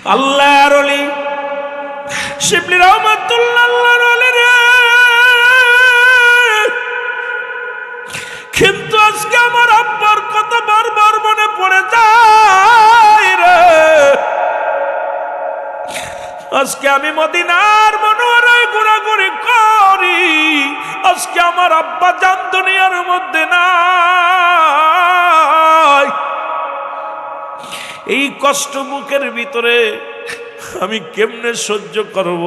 আল্লাহর ওলি শিবলি রহমাতুল্লাহ আল্লাহর ওলি রে। কিন্তু আজকে আমার আব্বার কথা বারবার মনে পড়ে যায় রে। আজকে আমি মদিনার মনোহরায় ঘোরাঘুরি করি, আজকে আমার আব্বা জান দুনিয়ার মধ্যে নাই। এই কষ্ট মুখের ভিতরে আমি কেমনে সহ্য করব?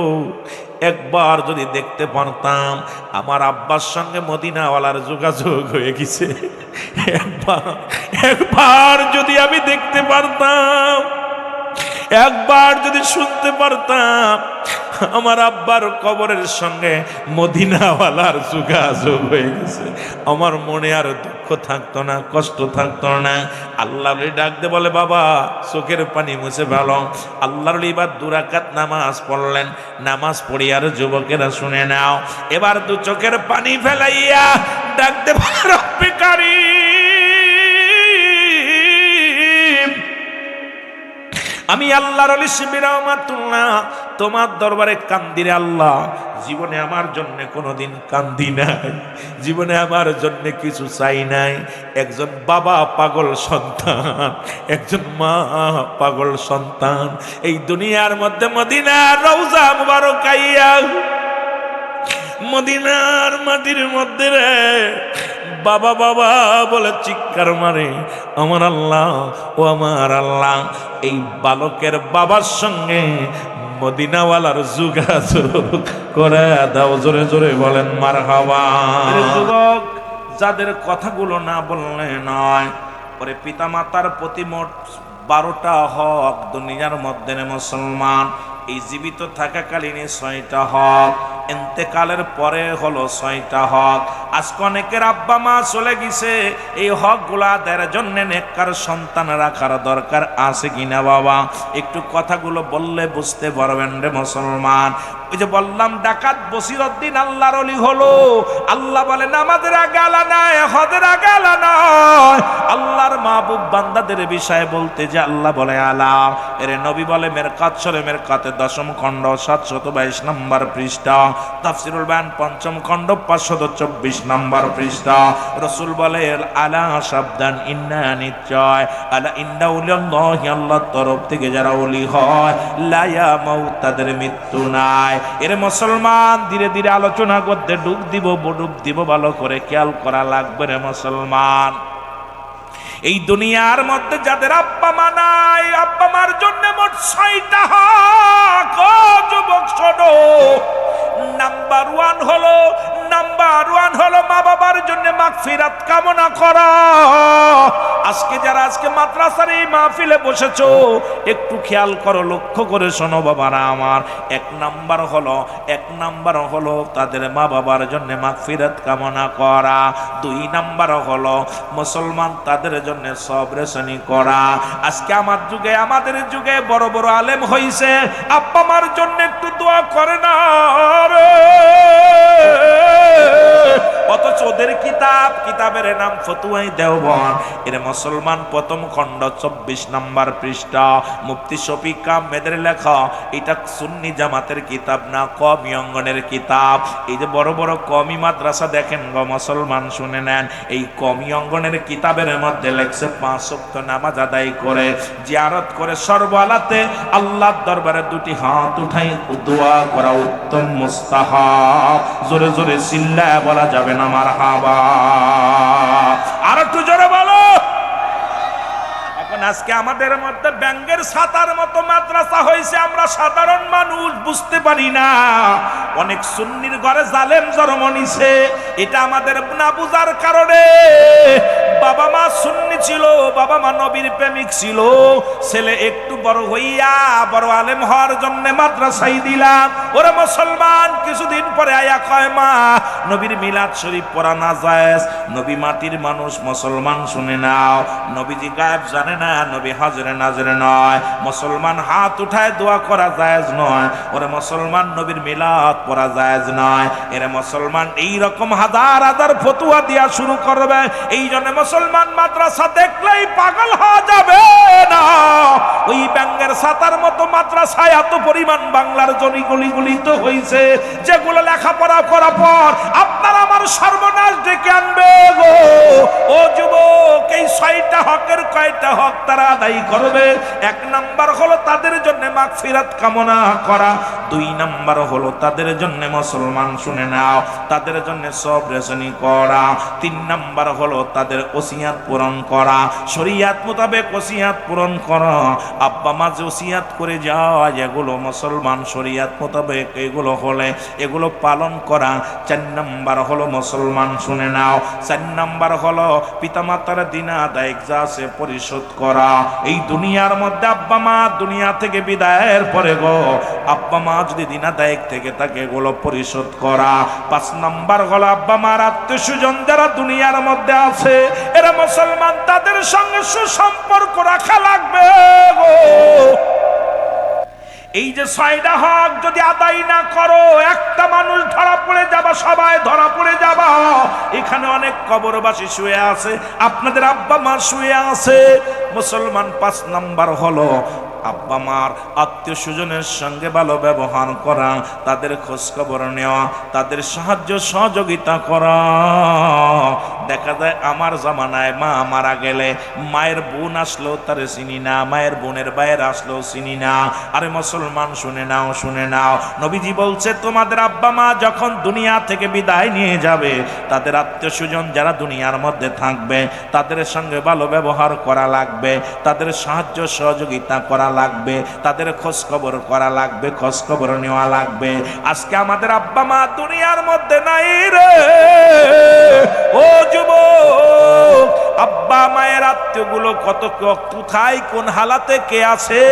একবার যদি দেখতে পারতাম আমার আব্বার সঙ্গে মদিনাওয়ালার যোগাযোগ হয়ে গেছে, একবার যদি আমি দেখতে পারতাম, একবার যদি শুনতে পারতাম আমার আব্বার কবরের সঙ্গে মদিনাওয়ালার যোগাযোগ হয়ে গেছে, আমার মনে আর দুঃখ থাকতো না, কষ্ট থাকতো না। আল্লাহর ডাকতে বলে, বাবা চোখের পানি মুছে ভালো। আল্লাহর এবার 2 রাকাত নামাজ পড়লেন। নামাজ পড়ি আর যুবকেরা শুনে নাও, এবার 2 চোখের পানি ফেলাইয়া ডাকতে বলে, রব্বে কারীম, আমি আল্লাহর ওলি শিবলি রহমাতুল্লাহ তোমার দরবারে কান্দি রে আল্লাহ। জীবনে আমার জন্য কোনোদিন কান্দি নাই, জীবনে আমার জন্য কিছু চাই নাই। একজন বাবা পাগল সন্তান, একজন মা পাগল সন্তান, এই দুনিয়ার মধ্যে মদিনার রওজা মুবারক আইয়া মদিনার মাটির মধ্যে রে বাবা বাবা বলে চিৎকার মারে। আমার আল্লাহ ও আমার আল্লাহ, এই বালকের বাবার সঙ্গে মদিনাওয়ালার যোগাযোগ করে দাও। জোরে জোরে বলেন মারহাবা। যুবক, যাদের কথাগুলো না বললে নয়, পরে পিতা মাতার প্রতি মোট 12টা হক দুনিয়ার মধ্যে মুসলমান। এই জীবিত থাকাকালীন 6টা হক, ইন্তেকালের পরে হলো 6টা হক। আজকে অনেকের আব্বা মা চলে গেছে, এই হকগুলা আদায়ের জন্য নেককার সন্তান রাখার দরকার আছে কিনা বাবা? একটু কথাগুলো বললে বুঝতে পারবেন রে মুসলমান। ওই যে বললাম ডাকাত বসিরউদ্দিন আল্লাহর ওলি হলো। আল্লাহ বলে নামাজের আগে আলা নয়, হজের আগে আলা নয়। আল্লাহর মাহবুব বান্দাদের বিষয়ে বলতে যে আল্লাহ বলে আলা। এর নবী বলে মেরকাত শরে মেরকাতে 10ম খণ্ড 722 নম্বর পৃষ্ঠা, তাফসিরুল বায়ান 5ম খণ্ড 524 নম্বর পৃষ্ঠা। রাসূল বলে আলা সাবধান, ইন্না নিশ্চয়, আলা ইন্না উলিয়াল্লাহি, আল্লাহর তরফ থেকে যারা ওলি হয়, লা ইয়ামাউত, তাদের মৃত্যু নাই। এর মুসলমান ধীরে ধীরে আলোচনা করতে ডুব দিব, ভালো করে খেয়াল করা লাগবে রে মুসলমান। এই দুনিয়ার মধ্যে যাদের আব্বা মা নাই, আব্বা মার জন্য মোট 6টা হক। ও যুবক শোনো, নাম্বার 1 হলো মা বাবার জন্য মাগফিরাত কামনা করা। আজকে যারা আজকে মাদ্রাসার এই মাহফিলে বসেছো, একটু খেয়াল করো, লক্ষ্য করে শোনো বাবারা আমার। 1 নাম্বার হলো তাদের মা বাবার জন্য মাগফিরাত কামনা করা। 2 নাম্বার হলো মুসলমান তাদের জন্য সবরেশনী করা। আজকে আমাদের যুগে বড় বড় আলেম হইছে, আব্বা মার জন্য একটু দোয়া করে না রে। অথচ ওদের কিতাবের নাম ফতুয়াই দেওবন্দ। এর মুসলমান 1ম খণ্ড 24 নম্বর পৃষ্ঠা, মুফতি শফিক আহমেদের লেখা। এটা সুন্নি জামাতের কিতাব না, কওমি অঙ্গনের কিতাব। এই যে বড় বড় কওমি মাদ্রাসা দেখেন গো মুসলমান, শুনে নেন, এই কওমি অঙ্গনের কিতাবের মধ্যে লেখছে 5 ওয়াক্ত নামাজ আদায় করে, জিয়ারত করে, সর্বহালাতে আল্লাহর দরবারে 2টি হাত উঠাই দোয়া করা উত্তম মুস্তাহাব। জোরে জোরে চিল্লায় বলা যাবে না মারহাবা? আর একটু জোরে বলো। এখন আজকে আমাদের মধ্যে ব্যাঙ্গের ছাতার মতো মাদ্রাসা হয়েছে, আমরা সাধারণ মানুষ বুঝতে পারি না। অনেক সুন্নির ঘরে জালেম জন্ম নিছে, এটা আমাদের না বুঝার কারণে। বাবা মা সুন্নি ছিল, বাবা মা নবীর প্রেমিক ছিল, ছেলে একটু বড় হইয়া বড় আলেম হওয়ার জন্য মাদ্রাসায় দিলাম। ওরে মুসলমান, কিছুদিন পরে আয়া কয় মা নবীর মিলাদ শরীফ পড়া না জায়েজ। নবী মাটির মানুষ, মুসলমান শুনে নাও, নবীজি গায়েব জানে না, নবী হাজরে নাজরে নয়। মুসলমান হাত উঠায় দোয়া করা জায়েজ নয়। ওরে মুসলমান, নবীর মিলাদ পড়া জায়েজ নয়। এরে মুসলমান, এই রকম হাজার হাজার ফতুয়া দিয়া শুরু করবে। এই জন্য মুসলমান মুসলমান মাদ্রাসা দেখলেই পাগল হওয়া যাবে না। ওই ব্যাঙ্গের ছাতার মতো মাদ্রাসায় এত পরিমাণ বাংলার জলিগুলি তো হয়েছে, যেগুলো লেখাপড়া করার পর আপনার আমার সর্বনাশ ডেকে আনবে গো। ও যুবক, এই 6টা হকের কয়টা হক তারা আদায় করবে? 1 নাম্বার হলো তাদের জন্য মাগফিরাত কামনা করা। 2 নাম্বার হলো তাদের জন্য, মুসলমান শুনে নাও, তাদের জন্য সবর রেজনি করা। 3 নাম্বার হলো তাদের ওসিয়াত পূরণ করা, শরীয়ত মোতাবেক ওসিয়াত পূরণ করা। আব্বা মা যে ওসিয়াত করে যায় এগুলো মুসলমান শরীয়ত মোতাবেক এগুলো হলে এগুলো পালন করা। 4 নাম্বার হলো মুসলমান শুনে নাও, 4 নাম্বার হলো পিতামাতার দিন আদায় যা আছে পরিশোধ করা। এই দুনিয়ার মধ্যে আব্বা মা দুনিয়া থেকে বিদায়ের পরে গো, আব্বা মা যদি দিন আদায় থেকে থাকে এগুলো পরিশোধ করা। 5 নাম্বার হলো আব্বা মার আত্মীয় স্বজন যারা দুনিয়ার মধ্যে আছে এরা মুসলমান, তাদের সঙ্গে সুসম্পর্ক রাখা লাগবে গো। এই যে 6টা হক যদি আদায় না করো, একটা মানুষ ধরা পড়ে যাবা, সবাই ধরা পড়ে যাবা। এখানে অনেক কবরবাসী শুয়ে আছে, আপনাদের আব্বা মা শুয়ে আছে। মুসলমান 5 নাম্বার হলো আব্বা মার আত্মীয় স্বজনের সঙ্গে ভালো ব্যবহার করা, তাদের খোঁজ খবর নেওয়া, তাদের সাহায্য সহযোগিতা করা। দেখা যায় আমার জামানায় মা মারা গেলে মায়ের বোন আসলো তারে চিনি না, মায়ের বোনের বাইরে আসলো চিনি না। আরে মুসলমান শুনে নাও, শুনে নাও, নবীজি বলছে তোমাদের আব্বা মা যখন দুনিয়া থেকে বিদায় নিয়ে যাবে, তাদের আত্মীয় স্বজন যারা দুনিয়ার মধ্যে থাকবে তাদের সঙ্গে ভালো ব্যবহার করা লাগবে, তাদের সাহায্য সহযোগিতা করা লাগবে, তাদের খোঁজ খবর করা লাগবে, খোঁজ খবর নেওয়া লাগবে। আজকে আমাদের আব্বা মা দুনিয়ার মধ্যে নাই রে। ও যুবক, আব্বা মায়ের আত্মীয় গুলো কত কোথায় কোন হালাতে কে আছে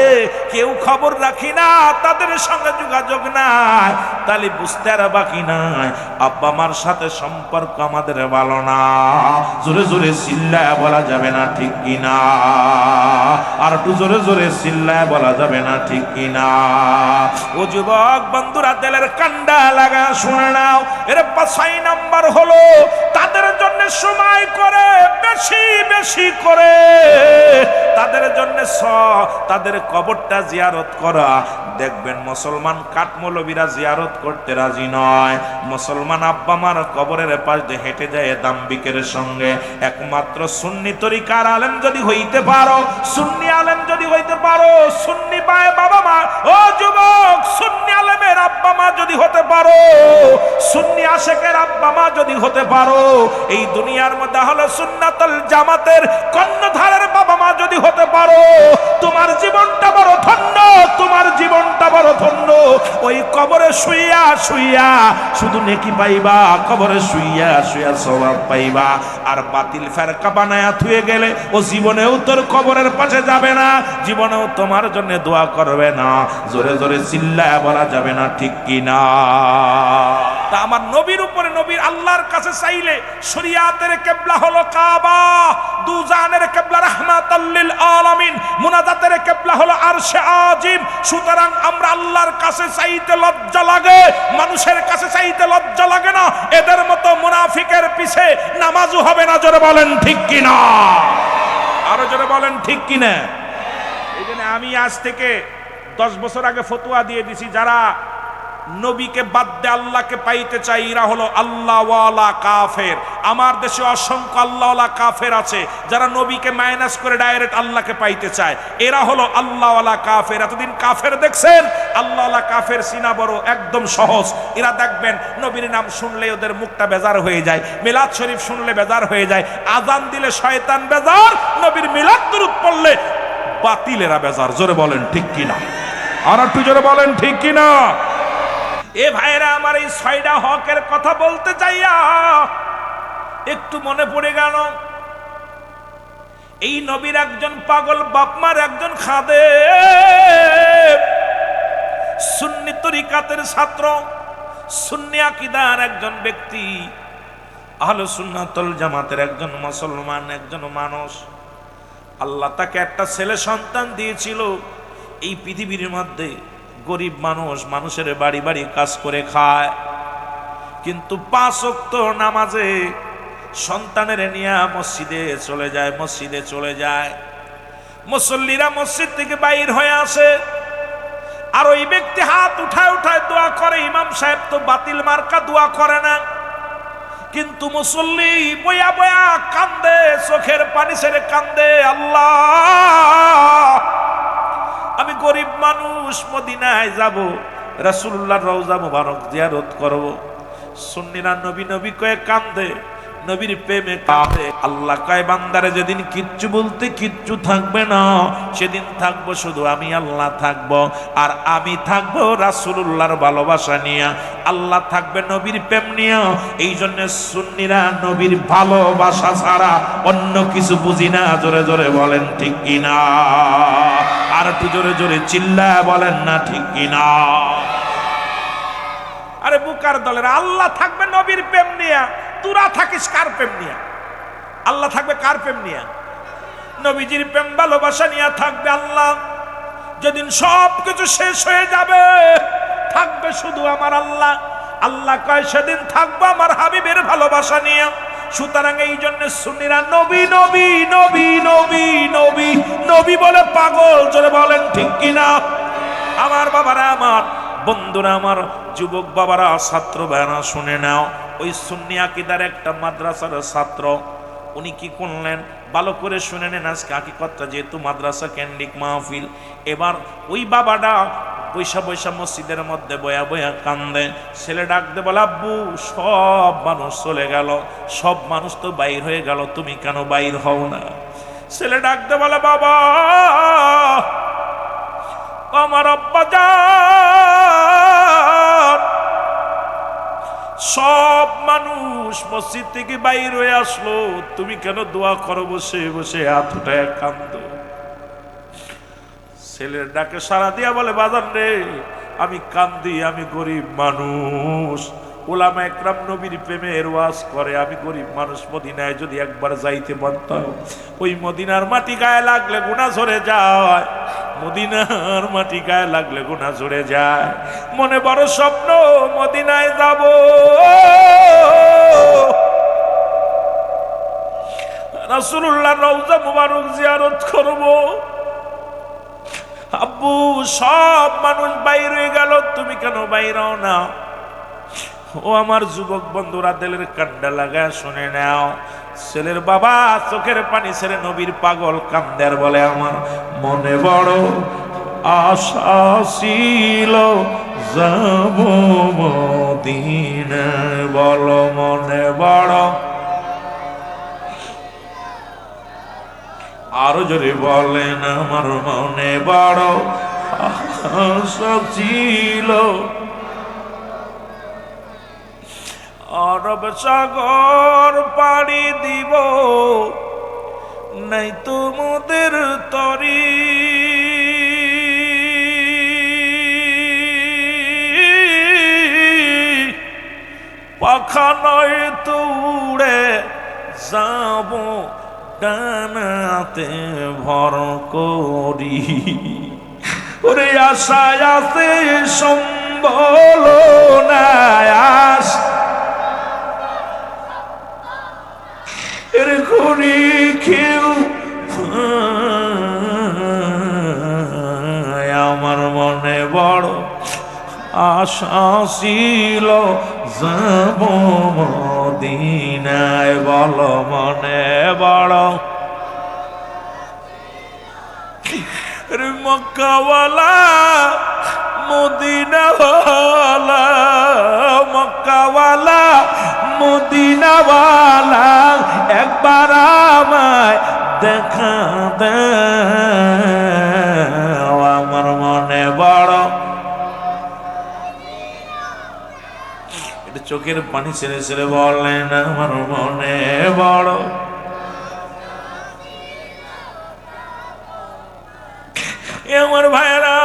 কেউ খবর রাখি না, তাদের সঙ্গে যোগাযোগ নাই, তাহলে বুঝতে আর বাকি নাই আব্বা মার সাথে সম্পর্ক আমাদের ভালো না। জোরে জোরে চিল্লায় বলা যাবে না ঠিক কিনা? আর একটু জোরে জোরে চিল্লায় বলা যাবে না ঠিক কিনা? ও যুবক বন্ধুরা, দিলের কান্ডা লাগা শুনে নাও, এর 6 নাম্বার হলো তাদের জন্য সময় করে বেশি বেশি করে তাদের জন্য তাদের কবরটা জিয়ারত করা। দেখবেন মুসলমান কাঠমৌলবীরা জিয়ারত করতে রাজি নয়, মুসলমান আব্বা মার কবরের পাশ দিয়ে হেঁটে যায় দাম্বিকের সঙ্গে। একমাত্র সুন্নি তরিকার আলেম যদি হইতে পারো, সুন্নি আলেম যদি হইতে পারো, সুন্নি বাবা মা, ও যুবক, সুন্নি আলেমের আব্বা মা যদি হতে পারো, সুন্নি আশেকের আব্বা মা যদি হতে পারো, এই দুনিয়ার মধ্যে হলো সুন্নাতুল জামাতের কর্ণধারের বাবা মা যদি হতে পারো, তোমার জীবনটা বড় ধন্য, তোমার জীবনটা বড় ধন্য। ওই কবরে শুইয়া শুইয়া শুধু নেকি পাইবা, কবরে শুইয়া শুইয়া সওয়াব পাইবা। আর বাতিল ফেরকা বানায়া থুয়ে গেলে ও জীবনেও তোর কবরের পাশে যাবে না, জীবনেও তোমার জন্য দোয়া করবে না। জোরে জোরে চিল্লায়া বলা যাবে না ঠিক কিনা? তা আমার নবীর উপরে, নবীর আল্লাহর কাছে চাইলে শরিয়াতের কিবলা হলো কাবা, দুজানের কিবলা রাহমাতাল লিল আলামিন, মুনাজাতের কিবলা হলো আরশে আজিম। সুতরাং আমরা আল্লাহর কাছে চাইতে লজ্জা লাগে, মানুষের কাছে চাইতে লজ্জা লাগে না। এদের মতো মুনাফিকের পিছে নামাজও হবে না। জোরে বলেন ঠিক কিনা? আরো জোরে বলেন ঠিক কিনা? এই জন্য আমি আজ থেকে 10 বছর আগে ফতোয়া দিয়ে দিছি, যারা নবীকে বাদ দিয়ে আল্লাহকে পাইতে চাই এরা হলো আল্লাহওয়ালা কাফের। আমার দেশে অসংখ্য আল্লাহওয়ালা কাফের আছে যারা নবীকে মাইনাস করে ডাইরেক্ট আল্লাহকে পাইতে চায়, এরা হলো আল্লাহওয়ালা কাফের। এতদিন কাফের দেখছেন, আল্লাহওয়ালা কাফের চিনা বড় একদম সহজ। এরা দেখবেন নবীর নাম শুনলে ওদের মুখটা বেজার হয়ে যায়, মিলাদ শরীফ শুনলে বেজার হয়ে যায়, আজান দিলে শয়তান বেজার, নবীর মিলাদ দুরূদ পড়লে বাতিলেরা বেজার। জোরে বলেন ঠিক কিনা? আর একটু জোরে বলেন ঠিক কিনা? এ ভাইরা আমার, এই 6টা হকের কথা বলতে চাইয়া একটু মনে পড়ে গেল, এই নবীর একজন পাগল বাপমার একজন খাদেম, সুন্নি তরিকাতের ছাত্র, সুন্নি আকীদার একজন ব্যক্তি, আহলে সুন্নাতুল জামাতের একজন মুসলমান, একজন মানুষ। আল্লাহ তাকে একটা ছেলে সন্তান দিয়েছিল। এই পৃথিবীর মধ্যে গরিব মানুষ, মানুষের বাড়ি বাড়ি কাজ করে খায়, কিন্তু 5 ওয়াক্ত নামাজে সন্তানের নিয়ে মসজিদে চলে যায়। মুসল্লিরা মসজিদ থেকে বাইর হয়ে আসে, আর ওই ব্যক্তি হাত উঠায় দোয়া করে। ইমাম সাহেব তো বাতিল মার্কা দোয়া করে না, কিন্তু মুসল্লি বয়া কান্দে, চোখের পানি ছেড়ে কান্দে, আল্লাহ আমি গরিব মানুষ, মদিনায় যাব, রাসূলুল্লাহর রওজা মুবারক জিয়ারত করব। সুন্নিরা নবী কয়ে কান্দে, নবীর প্রেমে কাঁদে। আল্লাহ কয় বান্দারে যেদিন কিচ্ছু বলতে কিচ্ছু থাকবে না, সেদিন থাকবো শুধু আমি আল্লাহ থাকবো, আর আমি থাকবো রাসূলুল্লাহর ভালোবাসা নিয়ে, আল্লাহ থাকবে নবীর প্রেম নিয়ে। এই জন্য সুন্নিরা নবীর ভালোবাসা ছাড়া অন্য কিছু বুঝি না। জোরে জোরে বলেন ঠিক কিনা, আর একটু জোরে জোরে চিল্লায় বলেন না ঠিক কিনা। আরে বুকার দলের, আল্লাহ থাকবে নবীর প্রেম নিয়ে, তোরা থাকিস কার প্রেম নিয়ে? আল্লাহ থাকবে কার প্রেম নিয়ে? নবীজির প্রেম ভালোবাসা নিয়ে থাকবে আল্লাহ। যেদিন সব কিছু শেষ হয়ে যাবে, থাকবে শুধু আমার আল্লাহ। আল্লাহ কয় সেদিন থাকবো আমার হাবিবের ভালোবাসা নিয়ে। সুতরাং এই জন্য সুন্নিরা নবী নবী নবী নবী নবী নবী বলে পাগল। জোরে বলেন ঠিক কিনা। আমার বাবারা, আমার বন্ধুরা, আমার যুবক বাবারা, ছাত্র ভাইরা শুনে নাও। ওই সুন্নি আকীদার একটা মাদ্রাসার ছাত্র, উনি কি করলেন ভালো করে শুনে নেন। আজকে হাকিকতটা যেহেতু মাদ্রাসা কেন্দ্রিক মাহফিল, এবার ওই বাবাটা বৈশা মসজিদের মধ্যে বয়া কান্দে। ছেলে ডাকতে বলে, আব্বু সব মানুষ চলে গেল, সব মানুষ তো বাইর হয়ে গেল, তুমি কেন বাইর হও না? ছেলে ডাকতে বলে, বাবা আমার আব্বা জান, সব মানুষ মসজিদ থেকে বাইর হয়ে আসলো, তুমি কেন দোয়া করো বসে বসে হাত উঠায় কান্দো? ছেলের ডাকে সাড়া দিয়া বলে, বাজান রে আমি কান্দি, আমি গরিব মানুষ। উলামা একরাম নবীর প্রেমের ওয়াজ করে, আমি গরিব মানুষ, মদিনায় যদি একবার যাইতে পারতাম। ওই মদিনার মাটি গায়ে লাগলে গুনাহ ঝরে যায়, মদিনার মাটি গায়ে লাগলে গুনাহ ঝরে যায়। মনে বড় স্বপ্ন মদিনায় যাব, রাসূলুল্লাহর রওজা মুবারক জিয়ারত করব। আব্বু সব মানুষ বাইর হয়ে গেল, তুমি কেন বাইর হও না? ও আমার যুবক বন্ধুরা, দিলের কান্ডা লাগায় শুনে নাও। ছেলের বাবা চোখের পানি ছেড়ে নবীর পাগল কান্দার বলে, আমার মনে বড় আশা ছিল যাব মদিনায়, বলো মনে বড়, আরো জোরে বলেন, আমার মনে বড় আশা ছিল আরব সাগর পাড়ি দিব, নাই তোমাদের তরি, পাখা নয় তো উড়ে যাব ডানাতে ভর করি। ওরে আশায় আছে সম্বল না, আস এর ঘুরি কেউ আমার মনে বড় আশা ছিল যাব মদিনায়, বলো মনে বড়। মক্কাওয়ালা মদিনাওয়ালা, মক্কাওয়ালা মদিনাওয়ালা, একবার আমায় দেখা দাও, আমার মনে বড়। এটা চোখের পানি ছেড়ে ছেড়ে বলেন, আমার মনে বড়। আমার ভাইরা,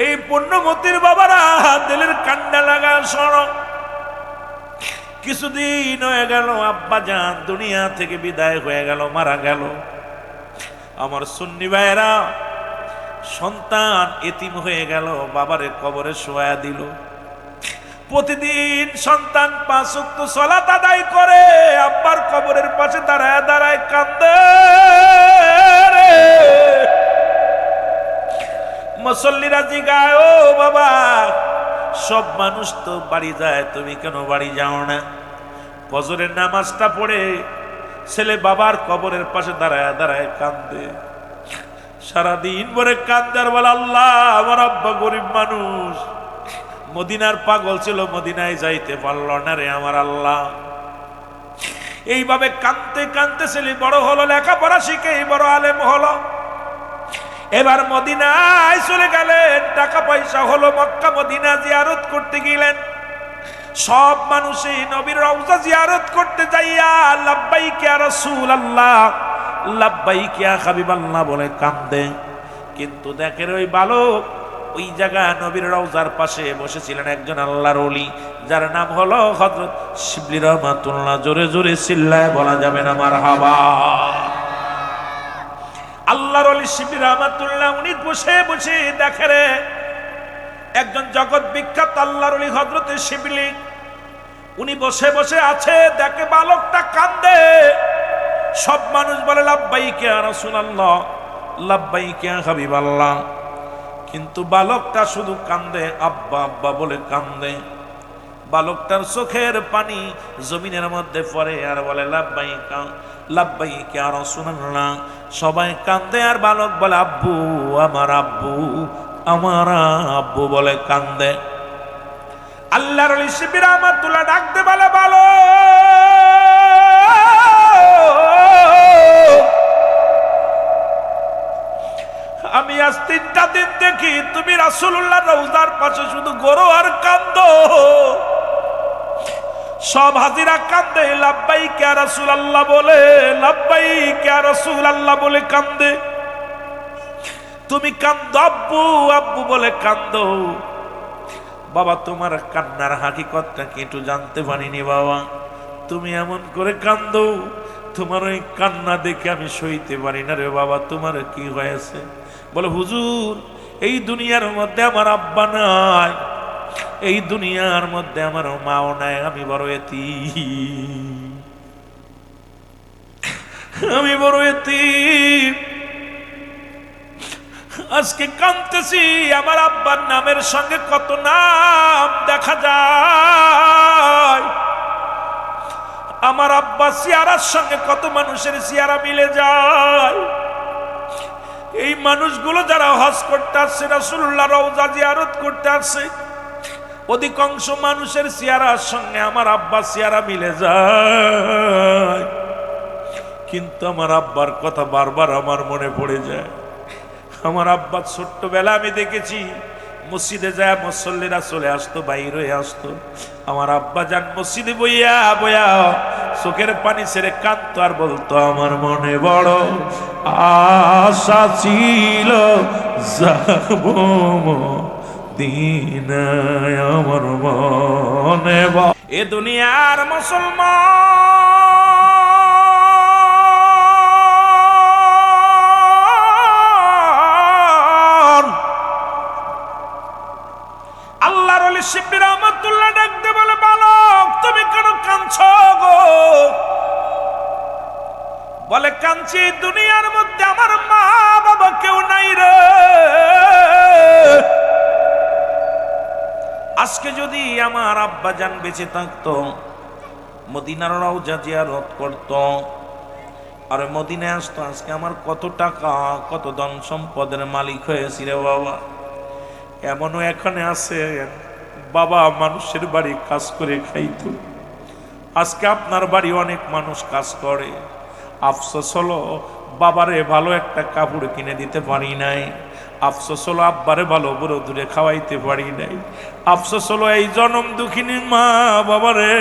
এই পুণ্যমতির বাবারা, দিলের কান্ডা লাগা শোনো। কিছুদিন হয়ে গেল আব্বা জান দুনিয়া থেকে বিদায় হয়ে গেল, মারা গেল। আমার সুন্নি ভাইরা, সন্তান এতিম হয়ে গেল, বাবারে কবরে শোয়া দিল। প্রতিদিন সন্তান 5 ওয়াক্ত সালাত আদায় করে আব্বার কবরের পাশে দাঁড়ায় দাঁড়ায় কান্দে রে। মুসল্লিরা জিগায়, ও বাবা, সব মানুষ তো বাড়ি যায়, তুমি কেন বাড়ি যাও না? ফজরের নামাজটা পড়ে ছেলে বাবার কবরের পাশে দাঁড়ায় দাঁড়ায় কান্দে, সারাদিন ভরে কান্দে আর বলে, আল্লাহ, আমার আব্বা গরিব মানুষ, মদিনার পাগল ছিল, মদিনায় যাইতে পারল না রে আমার আল্লাহ। এইভাবে কাঁদতে কাঁদতে ছেলে বড় হলো, লেখাপড়া শিখে বড় আলেম হলো। এবার মদিনায় চলে গেলেন, টাকা পয়সা হলো, মক্কা মদিনা জিয়ারত করতে গেলেন। সব মানুষই নবীর রওজা জিয়ারত করতে যাইয়া লাব্বাইক ইয়া রাসূলুল্লাহ, লাব্বাইক ইয়া হাবিবাল্লাহ বলে কান্দে। কিন্তু দেখেন ওই বালক ওই জায়গা নবীর রওজার পাশে বসেছিলেন একজন আল্লাহর ওলি, যার নাম হলো হযরত শিবলি রহমাতুল্লাহ। জোরে জোরে চিল্লায় বলা যাবে না মারহাবা। আল্লাহর ওলি শিবলি রহমাতুল্লাহ উনি বসে বসে দেখে রে একজন জগৎ বিখ্যাত আল্লাহর ওলি হযরত শিবলি, উনি বসে বসে আছে, দেখে বালকটা কান্দে। সব মানুষ বলে লাব্বাইক ইয়া রাসূলুল্লাহ, লাব্বাইক ইয়া হাবিবাল্লাহ, কিন্তু বালকটা শুধু কান্দে, আব্বা আব্বা বলে কান্দে। বালকটার চোখের পানি জমিনের মধ্যে পড়ে আর বলে লাব্বাইক লাব্বাইক ইয়া রাসূলুল্লাহ। সবাই কান্দে আর বালক বলে আব্বু, আমার আব্বু, আমার আব্বু বলে কান্দে। আল্লাহর ওলি শিবলি রহমাতুল্লাহ ডাকতে বলে, বালক, আমি আজ 3টা দিন দেখি তুমি রাসূলুল্লাহ রওজার পাশে শুধু গরো আর কান্দো। সব হাজিরা কান্দে, লাব্বাইক ইয়া রাসূলুল্লাহ বলে, লাব্বাইক ইয়া রাসূলুল্লাহ বলে কান্দে। তুমি কান্দো আব্বু আব্বু বলে কান্দো। বাবা, তোমার কান্নার হাকিকতটা কি একটু জানতে পারিনি বাবা? তুমি এমন করে কান্দো, তোমার ওই কান্না দেখে আমি সইতে পারি না রে বাবা। তোমার কি হয়েছে? বলে, হুজুর, এই দুনিয়ার মধ্যে আমার আব্বা নাই, এই দুনিয়ার মধ্যে আমার মাও নাই, আমি বড় এতিম, আমি বড় এতিম। আজকে কাঁদতেছি, আমার আব্বার নামের সঙ্গে কত নাম দেখা যায়, আমার আব্বা সিয়ারার সঙ্গে কত মানুষের সিয়ারা মিলে যায়। এই মানুষগুলো যারা হজ করতে আসছে, রাসূলুল্লাহ রওজা জিয়ারত করতে আসছে, অধিকাংশ মানুষের সিয়ারার সঙ্গে আমার আব্বা সিয়ারা মিলে যায়, কিন্তু আমার আব্বার কথা বারবার আমার মনে পড়ে যায়। আমার আব্বা ছোট্টবেলা আমি দেখেছি মসজিদে যায়, মুসল্লিরা চলে আসতো, বাইর হয়ে আসতো, আমার আব্বা যান মসজিদে বইয়া বইয়া চোখের পানি ছেড়ে কাঁদতো আর বলতো, আমার মনে বড় আশা ছিল যাব মদিনায়, আমার মনে এ দুনিয়ার মুসলমান। আল্লাহর ওলি শিবলি রহমাতুল্লাহ ডাকতে বলে, বালক, তুমি কেন কাঁদছো গো? বলে, কাঁদছি দুনিয়ার মধ্যে আমার মা বাবা কেউ নাই রে। আজকে যদি আমার আব্বা জান বেঁচে থাকতো, মদিনার রওজা জিয়ারত করতো আর মদিনায় আসতো, আজকে আমার কত টাকা কত ধন সম্পদের মালিক হয়েছি রে বাবা। এমনও এখানে আছে বাবা মানুষের বাড়ি কাজ করে খাইতো, আজকে আপনার বাড়ি অনেক মানুষ কাজ করে। আফসোস হলো বাবারে ভালো একটা কাপড় কিনে দিতে পারি নাই, আফসোস হলো আব্বারে ভালো বড় দূরে খাওয়াইতে পারি নাই, আফসোস হলো এই জনম দুঃখিনী মা বাবারে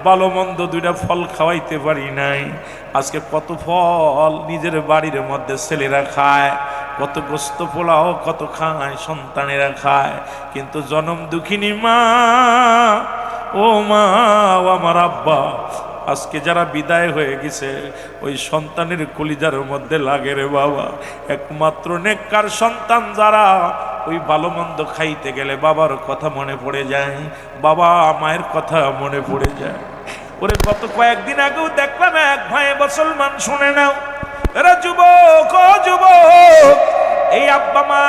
ভালো মন্দ 2টা ফল খাওয়াইতে পারি নাই। আজকে কত ফল নিজের বাড়ির মধ্যে ছেলেরা খায়, কত গোস্ত পোলাও কত খায় সন্তানেরা খায়, কিন্তু জনম দুঃখিনী মা, ও মা, ও আমার আব্বা আজকে যারা বিদায় হয়ে গেছে, ওই সন্তানের কলিজার মধ্যে লাগে রে বাবা। একমাত্র নেককার সন্তান যারা, ওই ভালো মন্দ খাইতে গেলে বাবার কথা মনে পড়ে যায়, বাবা মায়ের কথা মনে পড়ে যায়। ওরে গত কয়েকদিন আগেও দেখলাম এক ভাই মুসলমান, শুনে নাও এরা যুবক, ও যুবক, এই আব্বা মা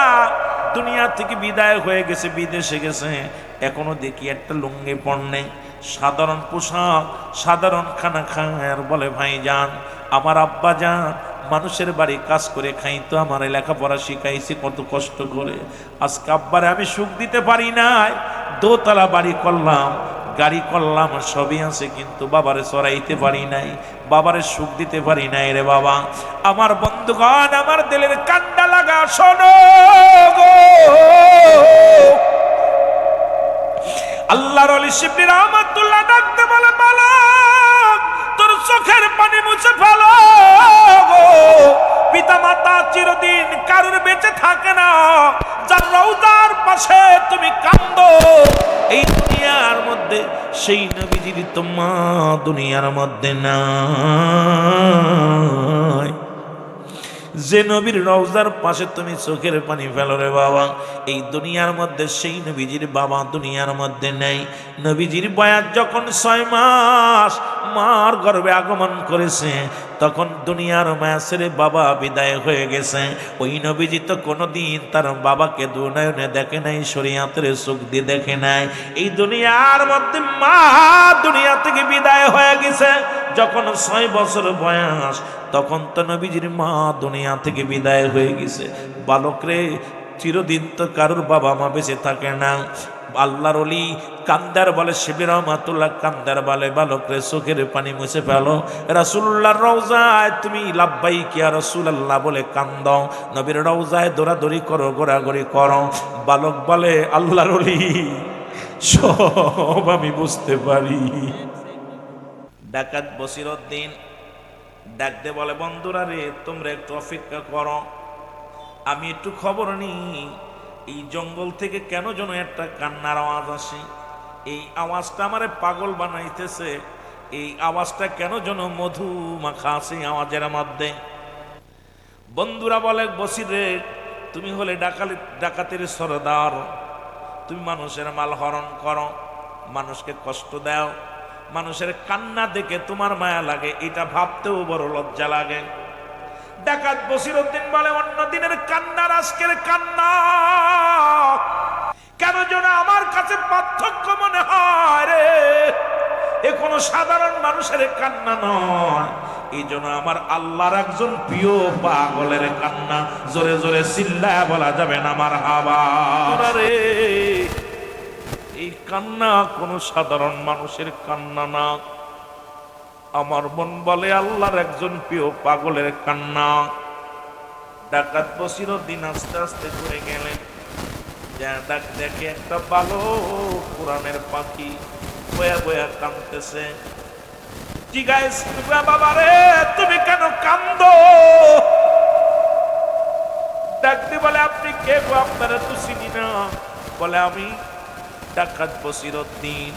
দুনিয়া থেকে বিদায় হয়ে গেছে, বিদেশে গেছে, এখনো দেখি একটা লুঙ্গি পরনে, সাধারণ পোশাক, সাধারণ খানা খায়, আর বলে ভাই যান আমার আব্বা যান মানুষের বাড়ি কাজ করে খাইতো, আমার লেখাপড়া শিখাইছি কত কষ্ট করে, আজকে আব্বারে আমি সুখ দিতে পারি নাই, দোতলা বাড়ি করলাম, গাড়ি করলাম, সবই আছে, কিন্তু বাবারে চড়াইতে পারি নাই, বাবারে সুখ দিতে পারি নাই রে বাবা। আমার বন্ধুগণ, আমার দিলের কান্ডা লাগা শোনো গো, আল্লাহর ওলি শিবলি রহমাতুল্লাহ ডাকতে বলে বালক তোর চোখের পানি মুছে ফেলো গো, পিতা মাতা চিরদিন কারোর বেঁচে থাকে না, যার রওজার পাশে তুমি কান্দো, এই দুনিয়ার মধ্যে সেই নবীজির তোমা দুনিয়ার মধ্যে নাই, যে নবীর রওজার পাশে তুমি চোখের পানি ফেলো রে বাবা, এই দুনিয়ার মধ্যে সেই নবীজির বাবা দুনিয়ার মধ্যে নেই। নবীজির বয়স যখন 6 মাস মার গর্ভে আগমন করেছে, তখন দুনিয়ার মায়া ছেড়ে বাবা বিদায় হয়ে গেছে। ওই নবীজি তো কোনোদিন তার বাবাকে দুনয়নে দেখে নাই, শরীয়তের চোখ দিয়ে দেখে নাই। এই দুনিয়ার মধ্যে মা দুনিয়া থেকে বিদায় হয়ে গেছে যখন 6 বছর বয়স, তখন তো নবীজির মা দুনিয়া থেকে বিদায় হয়ে গেছে। বালকরে চিরদিন তো কারোর বাবা মা বেঁচে থাকে না। আল্লাহর ওলি কান্দার বলে, শিবলি রহমাতুল্লাহ কান্দার বলে বালকরে চোখের পানি মুছে ফেলো, রাসূলুল্লাহর রওজায় তুমি লাব্বাইক ইয়া রাসূলুল্লাহ বলে কান্দ, নবীর রওজায় দৌড়াদৌড়ি করো, ঘোরাঘুরি করো। বালক বলে আল্লাহর ওলি সব আমি বুঝতে পারি। ডাকাত বসিরউদ্দিন ডাকতে বলে, বন্ধুরা রে তোমরা একটু অপেক্ষা করো, আমি একটু খবর নিই, এই জঙ্গল থেকে কেন যেন একটা কান্নার আওয়াজ আসে, এই আওয়াজটা আমারে পাগল বানাইতেছে, এই আওয়াজটা কেন যেন মধু মাখা আছে আওয়াজের মধ্যে। বন্ধুরা বলে, বসির রে তুমি হলে ডাকাতের সরদার, তুমি মানুষের মাল হরণ করো, মানুষকে কষ্ট দাও, মানুষের কান্না দেখে তোমার মায়া লাগে, এটা ভাবতেও বড় লজ্জা লাগে। ডাকাত বসিরউদ্দিন বলে, অন্য দিনের কান্নার আজকের কান্না কেন যেন আমার কাছে পার্থক্য মনে হয় রে, এ কোনো সাধারণ মানুষের কান্না নয়, এই জন্য আমার আল্লাহর একজন প্রিয় পাগলের কান্না, জোরে জোরে চিল্লায় বলা যাবে না আমার হাবা রে, এই কান্না কোনো সাধারণ মানুষের কান্না না। আমার মন বলে আল্লাহর একজন প্রিয় পাগলের কান্না। ডাকাত বসিরউদ্দিন আস্তে আস্তে ঘুরে গেলেন, ডাক দেখে একটা বালক কোরআনের পাখি বয়া বয়া কাঁদতেছে। জিজ্ঞাস বাবা রে তুমি কেন কান্দো? ডাকতে বলে, আপনি কে গো? আপনারা তো চিনি না। বলে, আমি ডাকাত বসিরউদ্দিন।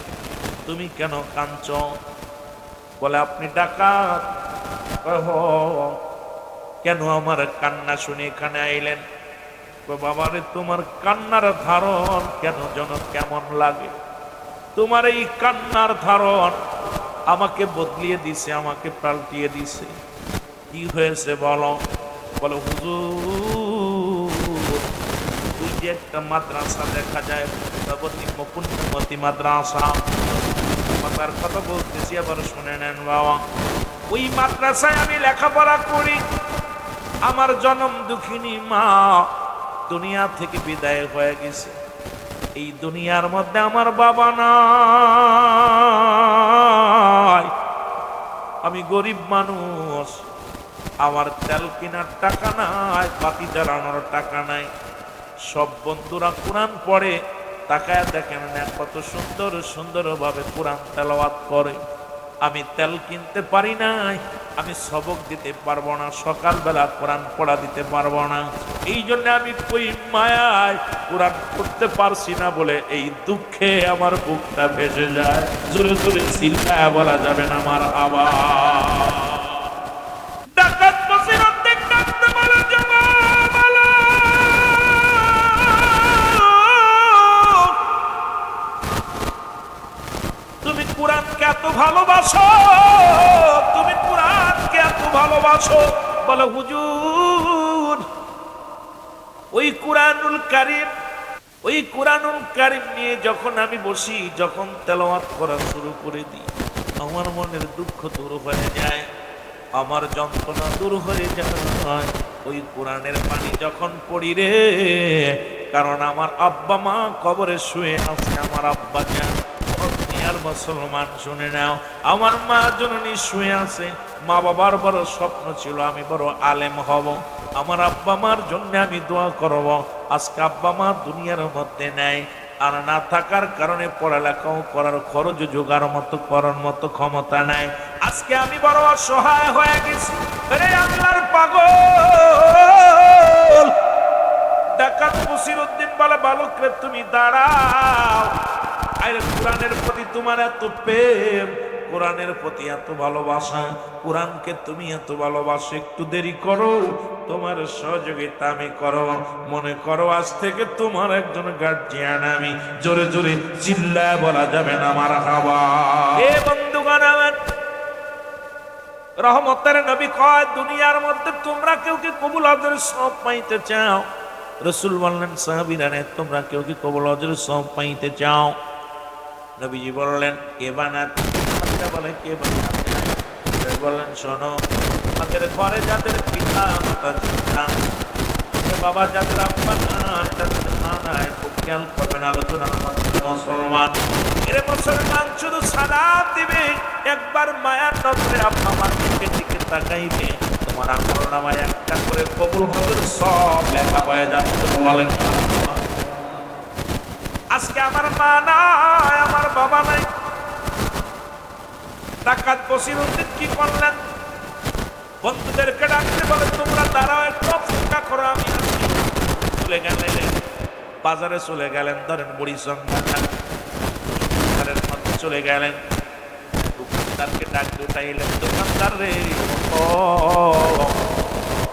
তুমি কেন কাঁদছো? বলে, আপনি ডাকাত? কেন আমার কান্না শুনে এখানে আইলেন? বাবারে তোমার কান্নার ধারণ কেন যেন কেমন লাগে, তোমার এই কান্নার ধারণ আমাকে বদলিয়ে দিছে, আমাকে পাল্টিয়ে দিছে। কি হয়েছে বলো? বলো, হুজুর ওই যে একটা মাদ্রাসা দেখা যায়, মুকুন্দমতি মাদ্রাসা, তার কথা বলতেছি, আবার শুনে নেন বাবা। ওই মাদ্রাসায় আমি লেখাপড়া করি, আমার জনম দুঃখিনী মা দুনিয়া থেকে বিদায় হয়ে গেছে, এই দুনিয়ার মধ্যে আমার বাবা নাই, আমি গরিব মানুষ, আমার তেল কেনার টাকা নাই, বাতি জ্বালানোর টাকা নাই। সব বন্ধুরা কোরআন পড়ে, তাকায় দেখেন না কত সুন্দর সুন্দর ভাবে কোরআন তেলাওয়াত করে, আমি তেল কিনতে পারি নাই, আমি সবক দিতে পারবো না, সকালবেলা কোরআন পড়া দিতে পারবো না, এই জন্য আমি কই মায়ায় কোরআন পড়তে পারছি না বলে এই দুঃখে আমার বুকটা ভেসে যায়। জোরে জোরে চিল্লায় বলা যাবে না আমার আবার। ডাকাত বসিরউদ্দিন ডাকতে বলে, ভালোবাসো, তুমি কোরআনকে এত ভালোবাসো। বলে হুজুর ওই কোরআনুল কারীম, ওই কোরআনুল কারীম নিয়ে যখন আমি বসি, যখন তেলাওয়াত করা শুরু করে দিই, আমার মনের দুঃখ দূর হয়ে যায়, আমার যন্ত্রণা দূর হয়ে যায়। ওই কোরআনের পানি যখন পড়ি রে, কারণ আমার আব্বা মা কবরে শুয়ে আছে, আমার আব্বা জান আর মুসলমান শুনে নাও, আমার মা জননী শুয়ে আছে। মা বাবার বড় স্বপ্ন ছিল আমি বড় আলেম হব, আমার আব্বা মার জন্য আমি দোয়া করব। আজকে আব্বা মা দুনিয়ার মধ্যে নেই, আর না থাকার কারণে পড়ালেখাও করার খরচ জোগাড় মতো করার মতো ক্ষমতা নাই। আজকে আমি বড় অসহায় হয়ে গেছি রে আল্লাহর পাগল। ডাকাত বসিরউদ্দিন বলে বালক রে তুমি দাঁড়াও, আরে কোরআনের প্রতি তোমার এত প্রেম, কোরআনের প্রতি এত ভালোবাসা, কোরআনকে তুমি এত ভালোবাসো, একটু দেরি করো, তোমার সহযোগিতা আমি করো। মনে করো আজ থেকে তোমার একজন গার্জিয়ান আমি। জোরে জোরে চিল্লায় বলা যাবে না মারহাবা। এ বন্ধুগণ আমার, রহমতের নবী কয় দুনিয়ার মধ্যে তোমরা কেউ কি কবুল হজের সব পাইতে চাও? রাসূল বললেন সাহাবীরা নে তোমরা কেউ কি কবুল হজের সব পাইতে চাও? নবীজি বললেন কে বানাতে? বলে কে বানাতে? বললেন শোনো, আমাদের ঘরে যাদের পিতা মাতা ছিলেন, বাবা যাদের আব্বা নাই তাদের মা নাই, খুব খেয়াল করবেন আলোচনার মধ্যে মুসলমান। এর মুসলমান শুধু সালাম দিবে, একবার মায়ার নজরে আব্বা মার দিকে তাকাইবে, তোমার আমল নামায় একটা করে কবুল হজের সব লেখা হয়ে যাচ্ছে। বলেন আজকে আমার মা নাই, আমার বাবা নাই। ডাকাত বসিরউদ্দিন কি করলেন? বন্ধুদেরকে ডাকতে বলে তোমরা দাঁড়াও, একটু অপেক্ষা করো, আমি আসছি। চলে গেলেন বাজারে, চলে গেলেন ধরেন বুড়ি সন্ধ্যার মধ্যে চলে গেলেন, দোকানদারকে ডাকতে উঠাইলেন, দোকানদার রে।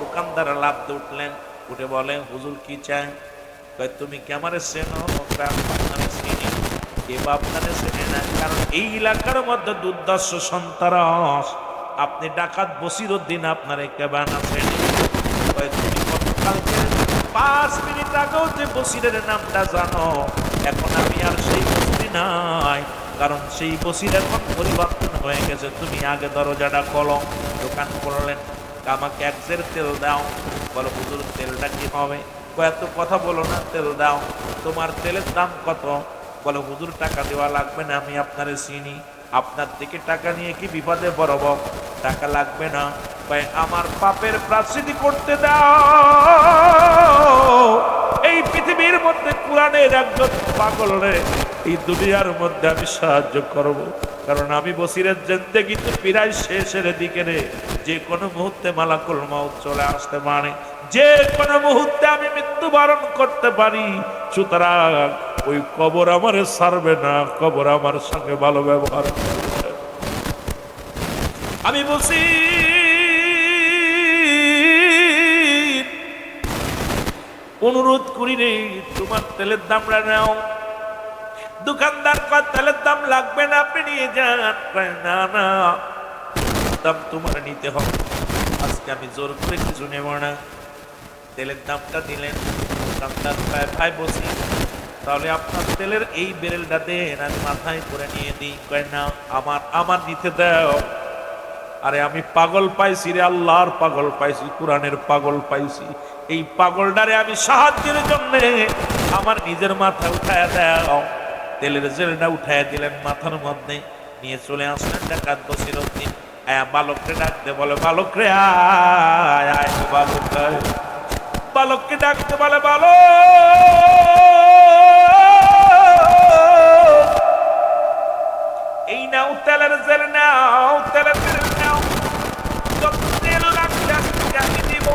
দোকানদার লাফতে উঠলেন, উঠে বলেন হুজুর কি চাই? তুমি কি আমার চেনো? আপনার চিনি। কে বা আপনার চেনে না, কারণ এই এলাকার মধ্যে দুর্দর্শ সন্ত্রাস, আপনি ডাকাত বসিরউদ্দিন আপনার কেবান আছেন। তুমি গতকালকে 5 মিনিট আগেও যে বসিরের নামটা জানো, এখন আমি আর সেই বসির নাই, কারণ সেই বসির এখন পরিবর্তন হয়ে গেছে। তুমি আগে দরজাটা খোলো। দোকান করলেন, আমাকে 1 সের তেল দাও। বলো হুজুর তেলটা কি হবে? এত কথা বলো না, তেল দাও। তোমার তেলের দাম কত? বলে হুজুর টাকা দেওয়া লাগবে না, আমি আপনারে চিনি, আপনার থেকে টাকা নিয়ে কি বিপদে পড়ব? টাকা লাগবে না, ভাই আমার পাপের প্রায়শ্চিত্ত করতে দাও। এই পৃথিবীর মধ্যে কোরআনের একজন পাগল রে এই দুনিয়ার মধ্যে আমি সাহায্য করব, কারণ আমি বসিরের জিন্দেগি তো প্রায় শেষের দিকে রে। যে কোনো মুহূর্তে মালাকুল মউত চলে আসতে পারে, যে কোনো মুহূর্তে আমি মৃত্যুবরণ করতে পারি। সুতরাং ওই কবর আমারে ছাড়বে না, কবর আমার সঙ্গে ভালো ব্যবহার করবে। আমি বলছি অনুরোধ করি রে, তোমার তেলের দামটা নাও। দোকানদার কয় তেলের দাম লাগবে না, আপনি নিয়ে যান। না না, দাম তোমার নিতে হবে, আজকে আমি জোর করে কিছু নেব না। তেলের দামটা দিলেন। দোকানদার কয় ভাই বসি, তাহলে আপনার তেলের এই বেরেলটা দেন, আমি মাথায় করে নিয়ে দিই। কয় না, আমার নিতে দাও। আরে আমি পাগল পাইছি রে, আল্লাহর পাগল পাইছি, কোরআনের পাগল পাইছি। এই পাগলটারে আমি সাহায্যের জন্য আমার নিজের মাথায় উঠায় দাও। তেলের জেলটা উঠায় দিলেন মাথার মধ্যে, নিয়ে চলে আসলেন ডাকাত বসিরউদ্দিন। বালককে ডাকতে বলে, বালক রে আয় আয়। বালক বালককে ডাকতে বলে, বালক এই নাও তেলের জেল, নাও তেলের জেল নাও, যত তেল লাগবে আমি দিব,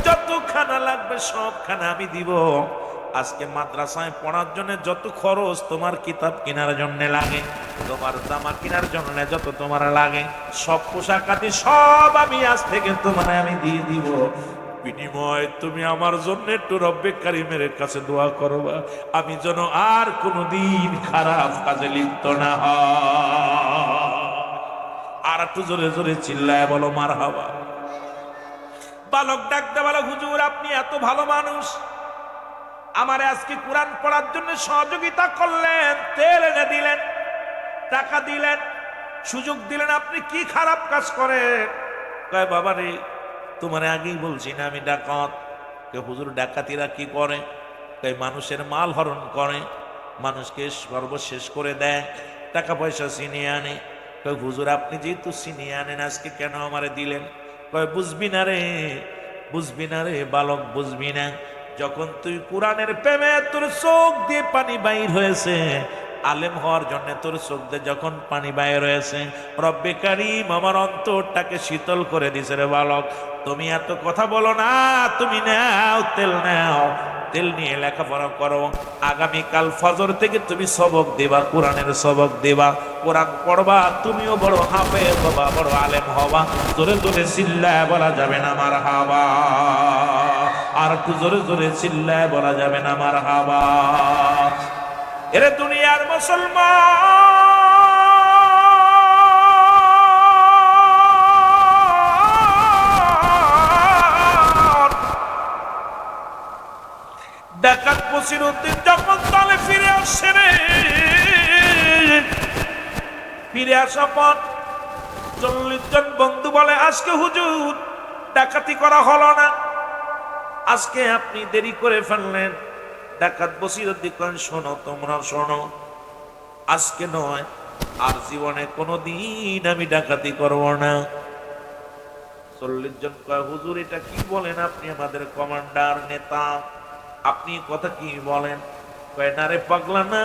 যত খানা লাগবে সব খানা আমি দিব। আজকে মাদ্রাসায় পড়ার জন্য যত খরচ তোমার কিতাব কেনার জন্য লাগে, তোমার জামা কেনার জন্য যত তোমার লাগে, সব পোশাক আদি সব আমি আজ থেকে তোমার আমি দিয়ে দিব। বিনিময় তুমি আমার জন্য একটু রব্বে কারিমের কাছে দোয়া করবা, আমি যেন আর কোনোদিন খারাপ কাজে লিপ্ত না হয়। আর একটু জোরে জোরে চিল্লায় বলো মারহাবা। বালক ডাকতে বলো, হুজুর আপনি এত ভালো মানুষ, আমারে আজকে কোরআন পড়ার জন্য সহযোগিতা করলেন, তেল এনে দিলেন, টাকা দিলেন, সুযোগ দিলেন, আপনি কি খারাপ কাজ করেন? কয় বাবা রে, তোমার আগেই বলছি না আমি ডাকাত। কে হুজুর ডাকাতিরা কি করে? কয় মানুষের মাল হরণ করে, মানুষকে সর্বশেষ করে দেয়, টাকা পয়সা ছিনিয়ে আনে। কয় হুজুর আপনি যেহেতু ছিনিয়ে আনেন আজকে কেন আমারে দিলেন? কয় বুঝবি না রে, বুঝবি না রে বালক, বুঝবি না। যখন তুই কোরআনের প্রেমে তোর চোখ দিয়ে পানি বাইর হয়েছে, আলেম হওয়ার জন্য তোর চোখ দিয়ে যখন পানি বাইর হয়েছে, রব্বে কারীম আমার অন্তরটাকে শীতল করে দিছে রে বালক। তুমি এত কথা বলো না, তুমি নাও তেল, নাও তেল নিয়ে লেখাপড়া করো। আগামীকাল ফজর থেকে তুমি সবক দেবা, কোরআনের সবক দেবা, কোরআন পড়বা, তুমিও বড় হাফেজ হবা, বড় আলেম হবা। জোরে জোরে চিল্লায় বলা যাবে না মারহাবা, আর একটু জোরে জোরে চিল্লায় বলা যাবে না মারহাবা। এরে দুনিয়ার মুসলমান, ডাকাত বসিরউদ্দিন যখন দলে ফিরে আসছে রে, ফিরে আসা পর 40 জন বন্ধু বলে, আজকে হুজুর ডাকাতি করা হলো না, আজকে আপনি দেরি করে ফেললেন। ডাকাত বসিরউদ্দিন, শোনো তোমরা শোনো, আজকে নয় আর জীবনে কোনোদিন আমি ডাকাতি করব না। 40 জন কয়, হুজুর এটা কি বলেন? আপনি আমাদের কমান্ডার, নেতা, আপনি কথা কি বলেন? কয় না রে পাগলা না,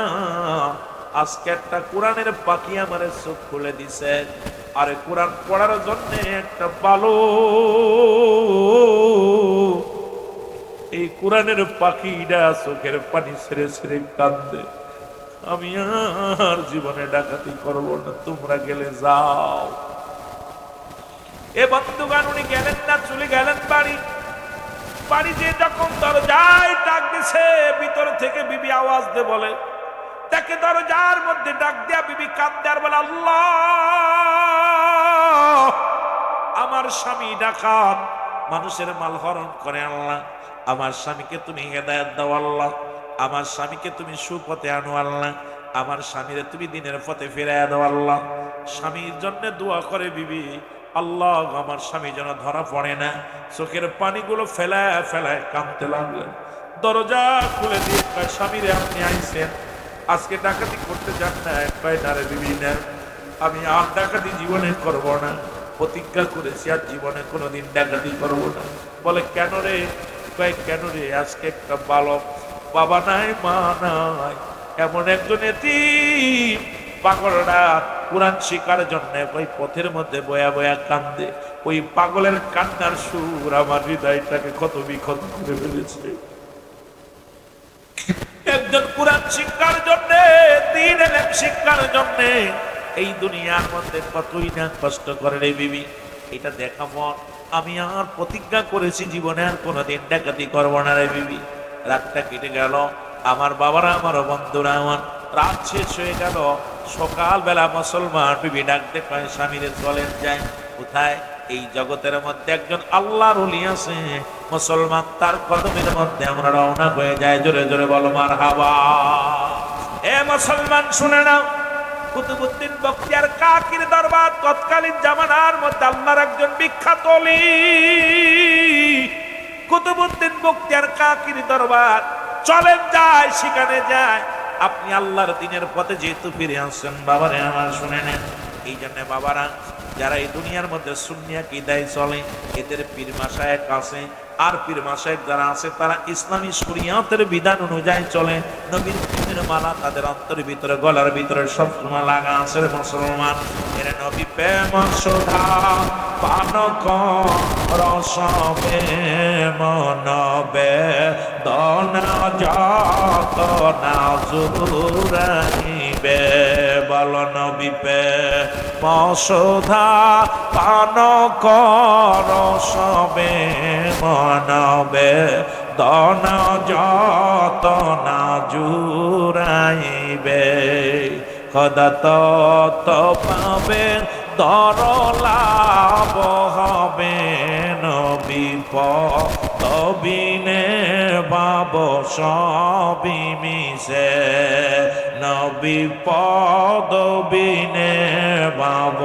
আজকে একটা কোরআনের পাখি আমারে চোখ খুলে দিছে, আরে কোরআন পড়ার জন্য একটা ভালো, এই কোরআনের পাখিটা চোখের পানি ছেড়ে ছেড়ে কাঁদে। আমি আর জীবনে ডাকাতি করব না, তোমরা গেলে যাও। এ বন্ধুগান উনি গেলেন না, চলে গেলেন বাড়ি। বাড়িতে যখন দরজায় ডাক দিছে, ভিতর থেকে বিবি আওয়াজ দিয়ে বলে, তাকে দরজার মধ্যে ডাক দেয়া বিবি কাঁদতে আর বলে, আল্লাহ আমার স্বামী ডাকাত, মানুষের মাল হরণ করে, আল্লাহ আমার স্বামীকে তুমি হেদায়েত দাও, আল্লাহ আমার স্বামীকে তুমি সুপথে আনো, আল্লাহ আমার স্বামীরে তুমি দিনের পথে ফিরাইয়া দাও, আল্লাহ। স্বামীর জন্য দোয়া করে বিবি, আল্লাহ আমার স্বামী যেন ধরা পড়ে না। চোখের পানিগুলো ফেলায় ফেলায় কাঁদতে লাগলেন। দরজা খুলে দিয়ে কয়, স্বামীরে আপনি আইছেন, আজকে ডাকাতি করতে যান না? কয় না রে বিবি না, আমি আর ডাকাতি জীবনে করব না, প্রতিজ্ঞা করেছি আর জীবনে কোনোদিন ডাকাতি করব না। বলে কেন রে? কয় কেন রে, আজকে একটা বালক, বাবা নাই মা নাই, এমন একজন এতিম, পাগলরা কোরআন শিকার জন্য ওই পথের মধ্যে বয়া বয়া কান্দে, ওই পাগলের কান্নার সুর আমার হৃদয়টাকে ক্ষত বিক্ষত করে ফেলেছে। একজন কোরআন শিক্ষার জন্য, দিন এলেম শিক্ষার জন্য এই দুনিয়ার মধ্যে কতই না কষ্ট করে রে বিবি। এটা দেখা পর আমি আর প্রতিজ্ঞা করেছি জীবনে আর কোনোদিন ডাকাতি করবো না রে বিবি। রাতটা কেটে গেল, আমার বাবারা, আমার বন্ধুরা, আমার রাত শেষ হয়ে গেল। সকালবেলা মুসলমান বিবি ডাকতে পায়, স্বামীরে চলেন যায় কোথায়? এই জগতের মধ্যে একজন আল্লাহর ওলি আছে মুসলমান, তার কদমের মধ্যে আমরা রওনা হয়ে যাই। জোরে জোরে বলো মারহাবা। এ মুসলমান শুনে নাও, কুতুবউদ্দিন বখতিয়ার কাকির দরবার তৎকালীন জামানার মধ্যে আল্লাহর একজন বিখ্যাত ওলি। কুতুবউদ্দিন বখতিয়ার কাকির দরবার চলেন যায়, সেখানে যায়। আপনি আল্লাহর দিনের পথে যেহেতু ফিরে আসছেন, বাবারে আমার শুনে নেন। এই জন্য বাবারা, যারা এই দুনিয়ার মধ্যে সুন্নি আকীদায় চলে, এদের পীর মাশায়েখ আছে, আর পীর মাশায়েখ যারা আছে তারা ইসলামী শরীয়তের বিধান অনুযায়ী চলে। নবীর প্রেমের মালা তাদের অন্তরের ভিতরে, গলার ভিতরে সবসময় লাগা আছে মুসলমান। এর নবী প্রেম সুধা পান রসবে মনবে দনা যত না জুরাইবে। বল নবী প্রেম সুধা পান রসবে মনবে দনা যত না জুরাইবে। খোদা তত পাবে দরলাভ হবে নবী পদবিনে বাব সবই মিশে নবী পদবিনে বাব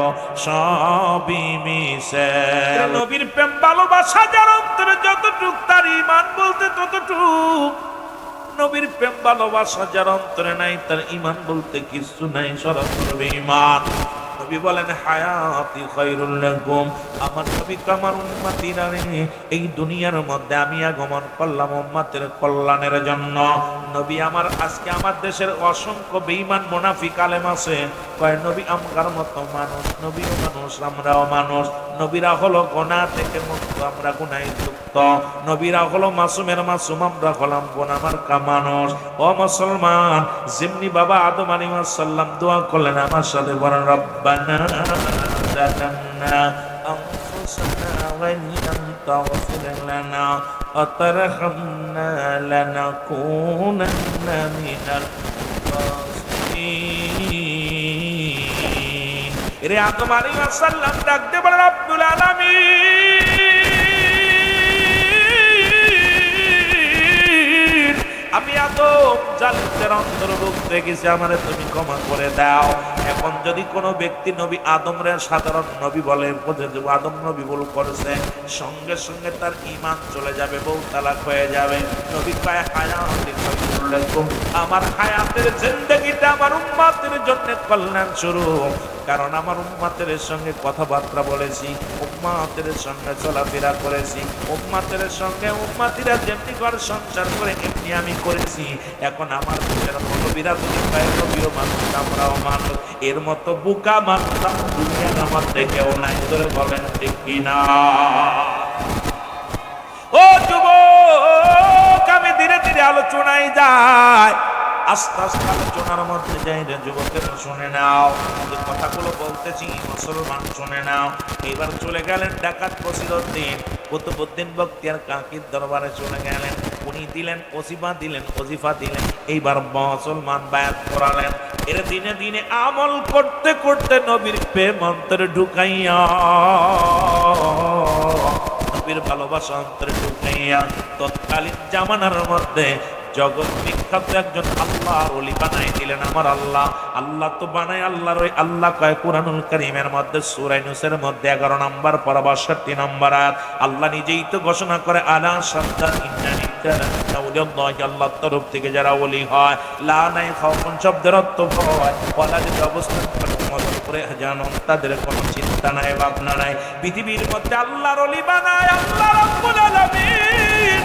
সবই মিশে নবীর প্রেম ভালোবাসা যার অন্তরে যতটুক তার ঈমান বলতে ততটুক নবীর প্রেম ভালোবাসা যার অন্তরে নাই তার ঈমান বলতে কিছু নাই সরাসরি ঈমান নবী বলেন হায়াতি খায়রুল লাকুম আমার নবী আমার উম্মতিরা এই দুনিয়ার মধ্যে আমি আগমন করলাম উম্মতের কল্যাণের জন্য নবী আমার আজকে আমার দেশের অসংখ্য বেঈমান মুনাফিক আলেম আছে কয় নবী আমকার মতো মানুষ নবীও মানুষ আমরাও মানুষ নবীরা হলো গুনাহ থেকে মুক্ত আমরা গুনাহে যুক্ত নবীরা হলো মাসুমের মাসুম আমরা হলাম গুনাহগার মানুষ ও মুসলমান যেমনি বাবা আদম আলাইহিস সালাম দোয়া করলেন আমার সাথে বলেন রব্বানা যালামনা আনফুসানা ওয়া ইল্লাম তাগফির লানা ওয়া তারহামনা লানাকুনান্না মিনাল খাসিরিন রে আদম আলাইহিস সালাম ডাকতে বলেন রব্বুল আলামিন আমি আদম জালিমদের অন্তর্ভুক্ত গেছি আমারে তুমি ক্ষমা করে দাও এখন যদি কোনো ব্যক্তি নবী আদমরে সাধারণ নবী বলে বুঝে যে আদম নবী ভুল করেছে সঙ্গে সঙ্গে তার ঈমান চলে যাবে বহু তালাক হয়ে যাবে নবী কয় হায়াতে খায়রুল লাকুম আমার হায়াতের জিন্দেগিটা আমার উম্মতের জন্য কল্যাণ স্বরূপ কারণ আমার উম্মতের সঙ্গে কথাবার্তা বলেছি উম্মতের সঙ্গে চলাফেরা করেছি উম্মতের সঙ্গে উম্মতিরা যেমনি ঘর সংসার করে এমনি আমি করেছি এখন আমার দেশের নবীরা যদি কয় নবীও মানুষ আমরাও মানুষ এর মতো বোকা মানুষ দুনিয়ার মধ্যে কেউ নাই ধরে বলেন ঠিক কিনা ও যুবক আমি ধীরে ধীরে আলোচনায় যাই আস্তে আস্তে আলোচনার মধ্যে যাই রে যুবকেরা শুনে নাও যে কথাগুলো বলতেছি মুসলমান শুনে নাও এবার চলে গেলেন ডাকাত বসিরউদ্দিন কুতুবউদ্দিন বখতিয়ার কাকির দরবারে চলে গেলেন উনি দিলেন ওজিফা দিলেন এইবার মুসলমান বায়াত করালেন এর দিনে দিনে আমল করতে করতে নবীর প্রেম অন্তরে ঢুকাইয়া নবীর ভালোবাসা অন্তরে ঢুকাইয়া তৎকালীন জামানার মধ্যে জগৎ বিখ্যাত একজন আল্লাহর ওলি বানাই দিলেন আমার আল্লাহ আল্লাহ তো বানায় আল্লাহর ওই আল্লাহ কয় কুরআনুল কারীমের মধ্যে সূরা ইউনূসের মধ্যে 11 নম্বর পরা 62 নম্বর আয়াত আল্লাহ নিজেই তো ঘোষণা করে আলা শাদ্দা ইন্নানি তাআলা আল্লাহর তরফ থেকে যারা ওলি হয় লা নাই খাউফুন শব্দের অর্থ ভয় ওয়ালা যে অবস্থান মতন করে জানো তাদের কোনো চিন্তা নাই ভাবনা নাই পৃথিবীর মধ্যে আল্লাহর ওলি বানায় আল্লাহ রাব্বুল আলামিন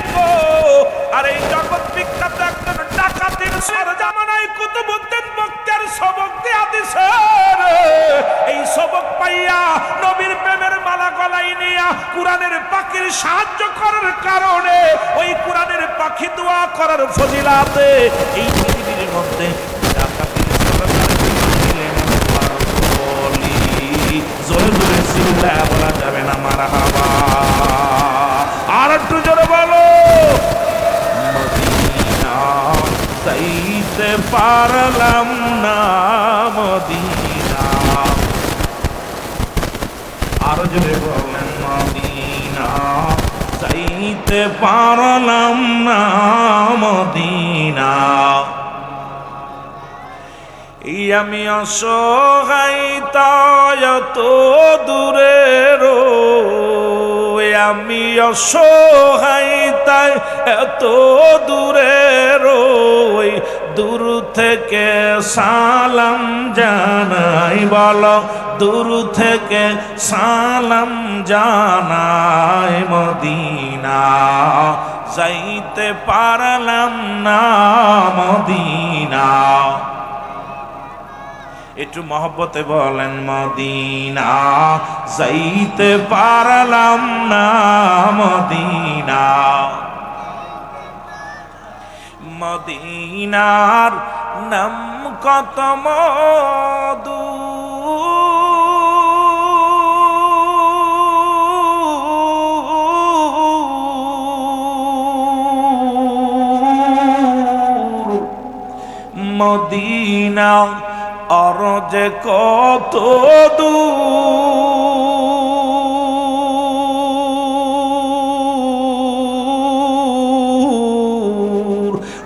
আর এই জগৎ বিখ্যাত একজন ডাকাতের সরজামানায় কুতুবউদ্দিন বখতিয়ার সবক দেয়া দিছে এই সবক পাইয়া নবীর প্রেমের মালা গলায় নিয়া কুরআনের পাখির সাহায্য করার কারণে ওই কুরআনের পাখি দোয়া করার ফজিলাতে এই পৃথিবীর মধ্যে ডাকাতের জোরে জোরে চিল্লায়া বলা যাবে না মারহাবা আর একটু জোরে বলো মদিনা যাইতে পারলাম না মদিনা আর জোরে বলেন মদিনা যাইতে পারলাম না মদিনা আমি অসহায় তাই এত দূরে রই আমি অসহায় তাই এত দূরে রই দূর থেকে সালাম জানাই বলো দূর থেকে সালাম জানাই মদিনা যাইতে পারলাম না মদিনা একটু মহব্বতে বলেন মদিনা যাইতে পারলাম না মদিনা মদিনার নাম কত মধু মদিনা আর যে কত দূর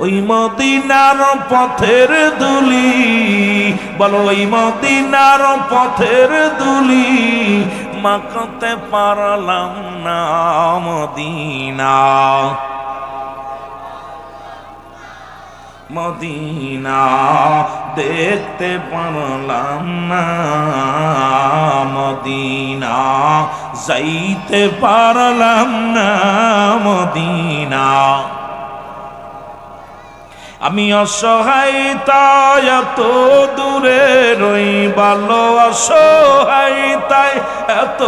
ওই মদিনার পথের দুলি, বলো ওই মদিনার পথের দুলি মাখতে পারলাম না মদিনা, মদিনা দেখতে পারলাম না মদিনা, যাইতে পারলাম না মদিনা। আমি অসহায়তায় এত দূরে রই, ভালো অসহায়তায় এত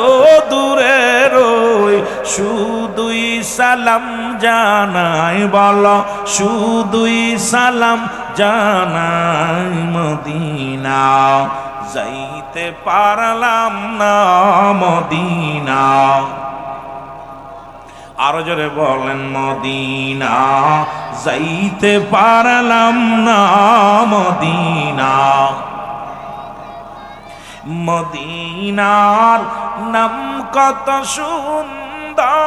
দূরে রই, শুধুই সালাম জানাই, বলো শুধুই সালাম জানাই মদিনা, যাইতে পারলাম না মদিনা। আরো জোরে বলেন মদিনা, যাইতে পারলাম না মদিনা। মদিনার নাম কত সুন্দর,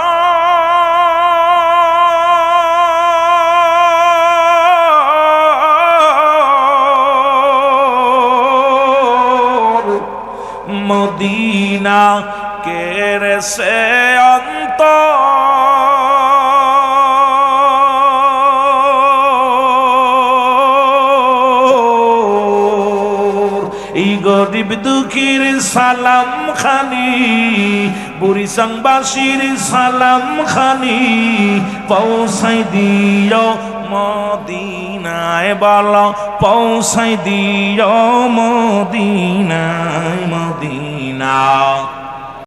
মদিনা কেড়েছে অন্তর, এই গরিব দুঃখীর সালাম খানি, বুড়িসাংবাসীর সালাম খানি পৌঁছাই দিও মদিনায়, বলো পৌঁছাই দিও মদিনায়, মদিনা।